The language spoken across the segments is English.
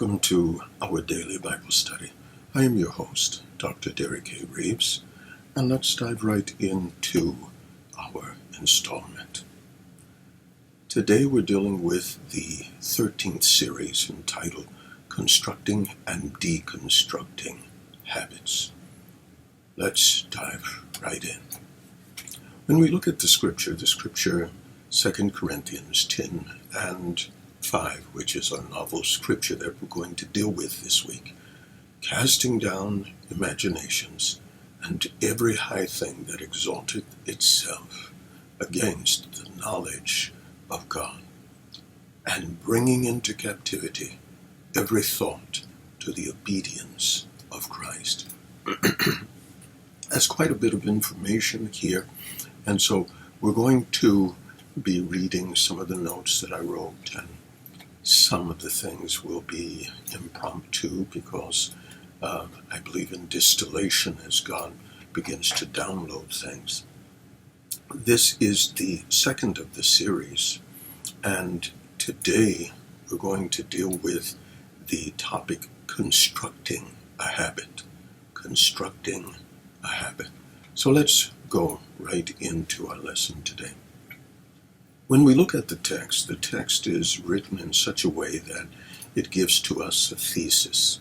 Welcome to our daily Bible study. I am your host, Dr. Derek A. Reeves, and let's dive right into our installment. Today we're dealing with the 13th series entitled Constructing and Deconstructing Habits. Let's dive right in. When we look at the scripture 2 Corinthians 10 and 5, which is our novel scripture that we're going to deal with this week, casting down imaginations and every high thing that exalteth itself against the knowledge of God, and bringing into captivity every thought to the obedience of Christ. That's quite a bit of information here, and so we're going to be reading some of the notes that I wrote, and some of the things will be impromptu because I believe in distillation as God begins to download things. This is the second of the series, and today we're going to deal with the topic constructing a habit. Constructing a habit. So let's go right into our lesson today. When we look at the text is written in such a way that it gives to us a thesis,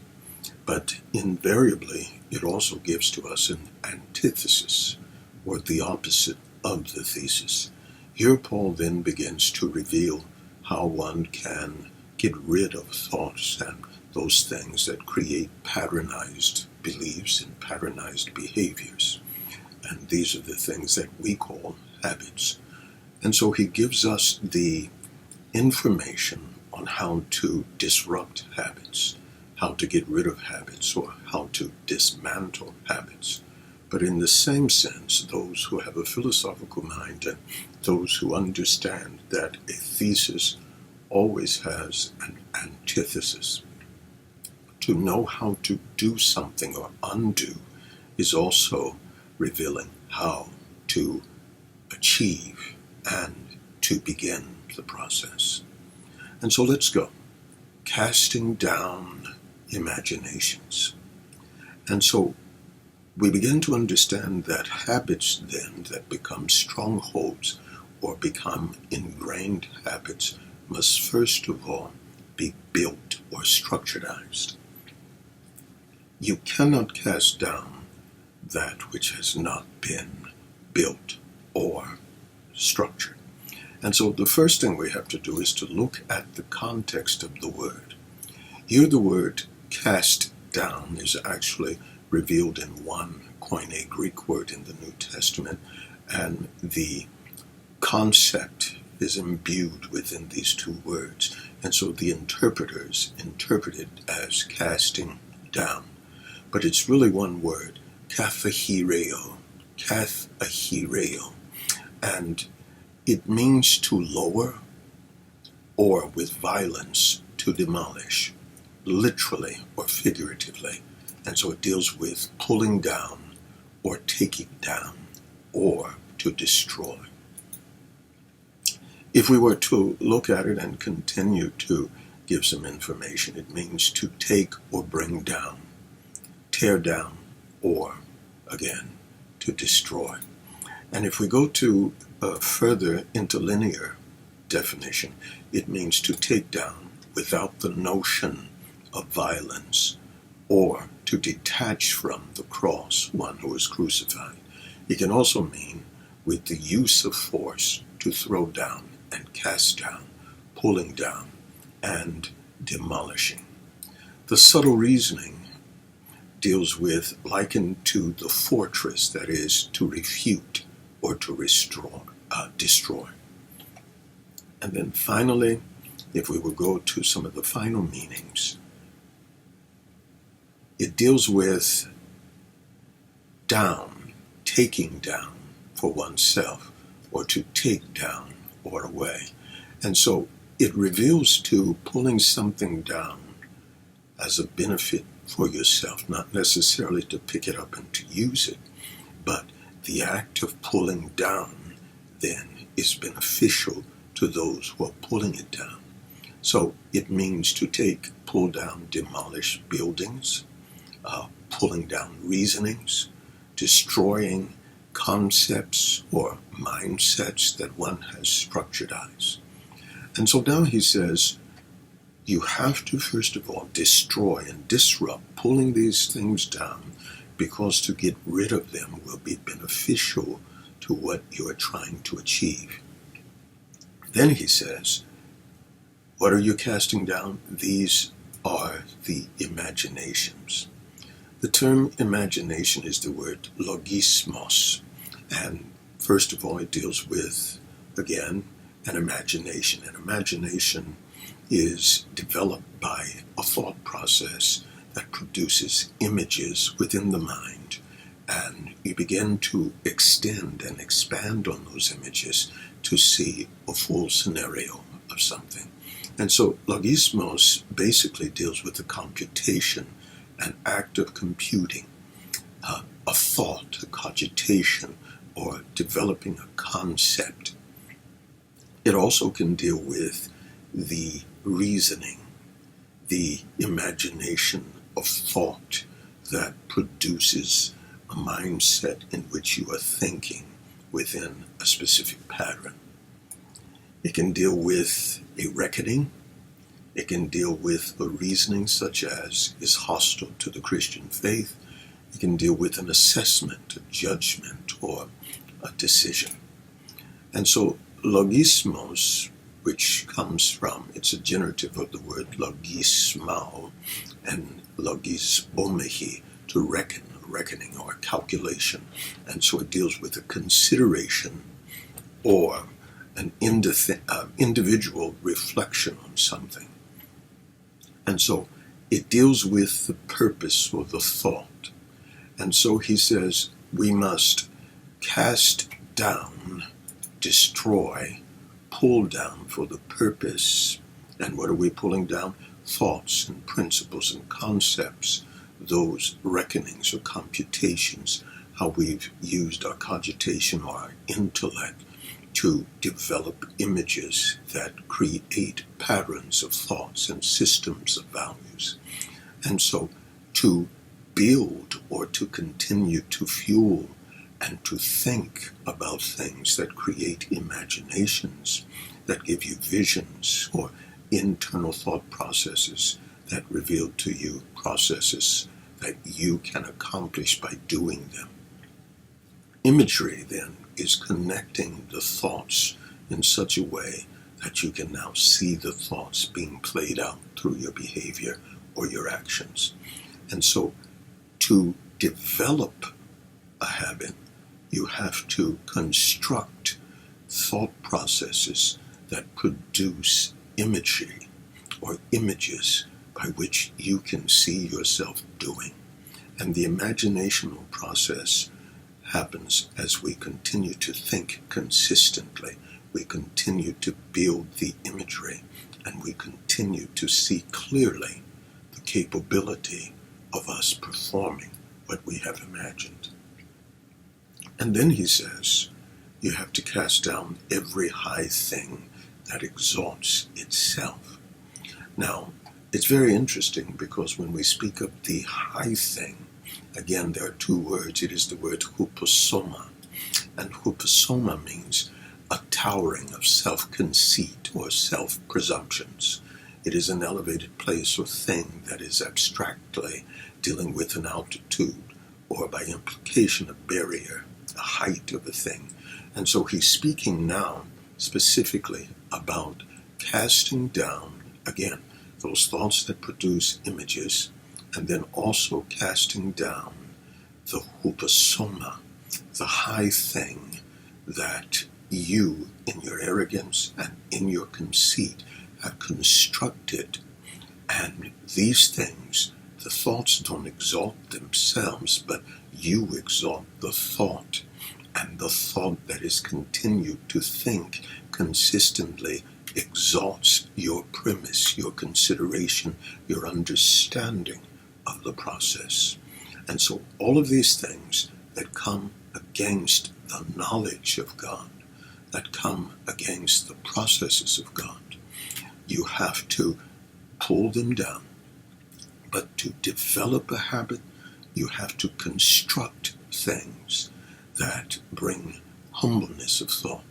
but invariably it also gives to us an antithesis, or the opposite of the thesis. Here Paul then begins to reveal how one can get rid of thoughts and those things that create patternized beliefs and patternized behaviors. And these are the things that we call habits. And so he gives us the information on how to disrupt habits, how to get rid of habits, or how to dismantle habits. But in the same sense, those who have a philosophical mind and those who understand that a thesis always has an antithesis. To know how to do something or undo is also revealing how to achieve and to begin the process. And so let's go. Casting down imaginations. And so we begin to understand that habits then that become strongholds or become ingrained habits must first of all be built or structuredized. You cannot cast down that which has not been built or structured. And so the first thing we have to do is to look at the context of the word. Here the word cast down is actually revealed in one koine Greek word in the New Testament, and the concept is imbued within these two words. And so the interpreters interpret it as casting down. But it's really one word, kathahireo, and it means to lower or with violence to demolish, literally or figuratively. And so it deals with pulling down or taking down or to destroy. If we were to look at it and continue to give some information, it means to take or bring down, tear down, or, again, to destroy. And if we go to a further interlinear definition, it means to take down without the notion of violence, or to detach from the cross one who is crucified. It can also mean with the use of force to throw down and cast down, pulling down and demolishing. The subtle reasoning deals with likened to the fortress, that is, to refute or to destroy. And then finally, if we will go to some of the final meanings, it deals with down, taking down for oneself, or to take down or away. And so it reveals to pulling something down as a benefit for yourself, not necessarily to pick it up and to use it, but the act of pulling down then is beneficial to those who are pulling it down. So it means to take, pull down, demolish buildings, pulling down reasonings, destroying concepts or mindsets that one has structuredized. And so now he says, you have to, first of all, destroy and disrupt, pulling these things down, because to get rid of them will be beneficial to what you are trying to achieve. Then he says, what are you casting down? These are the imaginations. The term imagination is the word logismos. And first of all, it deals with, again, an imagination. An imagination is developed by a thought process that produces images within the mind. And you begin to extend and expand on those images to see a full scenario of something. And so logismos basically deals with the computation, an act of computing, a thought, a cogitation, or developing a concept. It also can deal with the reasoning, the imagination of thought that produces a mindset in which you are thinking within a specific pattern. It can deal with a reckoning. It can deal with a reasoning such as is hostile to the Christian faith. It can deal with an assessment, a judgment, or a decision. And so logismos, which comes from, it's a generative of the word logismao, and logisomehi, to reckon, a reckoning or a calculation. And so it deals with a consideration or an individual reflection on something. And so it deals with the purpose or the thought. And so he says we must cast down, destroy, pull down for the purpose. And what are we pulling down? Thoughts and principles and concepts, those reckonings or computations, how we've used our cogitation or our intellect to develop images that create patterns of thoughts and systems of values. And so to build or to continue to fuel and to think about things that create imaginations, that give you visions or internal thought processes that reveal to you processes that you can accomplish by doing them. Imagery, then, is connecting the thoughts in such a way that you can now see the thoughts being played out through your behavior or your actions. And so to develop a habit, you have to construct thought processes that produce imagery or images by which you can see yourself doing. And the imaginational process happens as we continue to think consistently. We continue to build the imagery, and we continue to see clearly the capability of us performing what we have imagined. And then he says, you have to cast down every high thing that exalts itself. Now, it's very interesting because when we speak of the high thing, again, there are two words. It is the word huposoma. And huposoma means a towering of self-conceit or self-presumptions. It is an elevated place or thing that is abstractly dealing with an altitude or by implication a barrier, a height of a thing. And so he's speaking now specifically about casting down, again, those thoughts that produce images, and then also casting down the huposoma, the high thing that you, in your arrogance and in your conceit, have constructed. And these things, the thoughts don't exalt themselves, but you exalt the thought. And the thought that is continued to think consistently exalts your premise, your consideration, your understanding of the process. And so all of these things that come against the knowledge of God, that come against the processes of God, You have to pull them down. But to develop a habit, you have to construct things that bring humbleness of thought.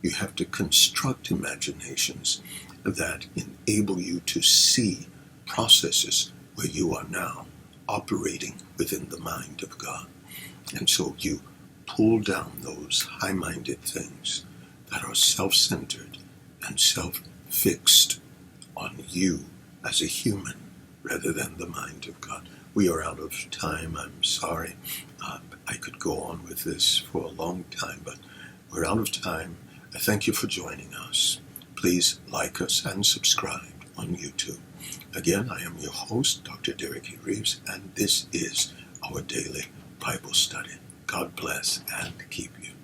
You have to construct imaginations that enable you to see processes where you are now operating within the mind of God. And so you pull down those high-minded things that are self-centered and self-fixed on you as a human rather than the mind of God. We are out of time. I'm sorry. I could go on with this for a long time, but we're out of time. I thank you for joining us. Please like us and subscribe on YouTube. Again, I am your host, Dr. Derek A. Reeves, and this is our daily Bible study. God bless and keep you.